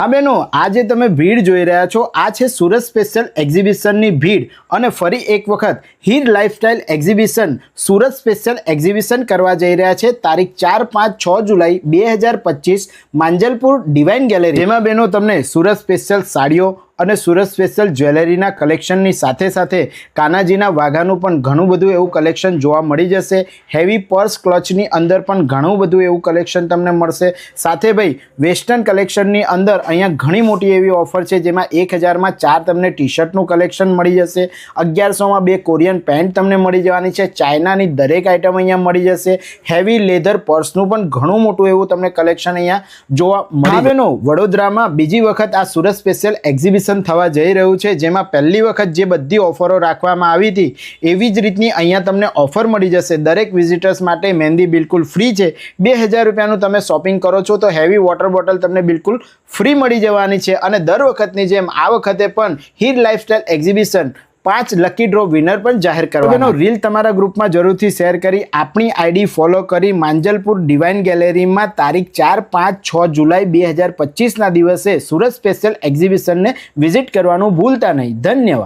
हाँ बहनों, आज તમે ભીડ જોઈ રહ્યા છો આ છે સુરત સ્પેશિયલ એક્ઝિબિશનની ભીડ અને ફરી એક વખત Heer lifestyle exhibition Surat special exhibition કરવા જઈ રહ્યા છે તારીખ 4, 5, 6 જુલાઈ 2025 માંજલપુર ડિવાઇન ગેલેરી। જેમાં બહેનો તમને સુરત સ્પેશિયલ સાડીઓ અને સુરત સ્પેશિયલ જ્વેલરીના કલેક્શનની સાથે સાથે કાનાજીના વાઘાનું પણ ઘણું બધું એવું કલેક્શન જોવા મળી જશે। હેવી પર્સ ક્લચની અંદર પણ ઘણું બધું એવું કલેક્શન તમને મળશે। સાથે ભાઈ વેસ્ટર્ન કલેક્શનની અંદર અહીંયા ઘણી મોટી એવી ઓફર છે, જેમાં 1000માં 4 તમને ટી શર્ટનું કલેક્શન મળી જશે, 1100માં 2 કોરિયન પેન્ટ તમને મળી જવાની છે, ચાઇનાની દરેક આઇટમ અહીંયા મળી જશે, હેવી લેધર પર્સનું પણ ઘણું મોટું એવું તમને કલેક્શન અહીંયા જોવા મળી જશે। વડોદરામાં બીજી વખત આ સુરત સ્પેશિયલ એક્ઝિબિશન થવા જઈ રહ્યું છે, જેમાં પહેલી વખત જે બધી ઓફરો રાખવામાં આવી હતી એવી જ રીતની અહીંયા તમને ઓફર મળી જશે। દરેક વિઝિટર્સ માટે મહેંદી બિલકુલ ફ્રી છે। 2000 રૂપિયાનું તમે શોપિંગ કરો છો તો હેવી વોટર બોટલ તમને બિલકુલ ફ્રી મળી જવાની છે। અને દર વખતની જેમ આ વખતે પણ Heer lifestyle exhibition 5 lucky draw winner પણ જાહેર કરવાનો। રીલ તમારા ગ્રુપમાં જરૂરથી શેર કરી આપણી આઈડી ફોલો કરી માંજલપુર ડિવાઇન ગેલેરીમાં તારીખ 4, 5, 6 જુલાઈ 2025ના દિવસે સુરત સ્પેશિયલ એક્ઝિબિશનને વિઝિટ કરવાનું ભૂલતા નહીં। ધન્યવાદ।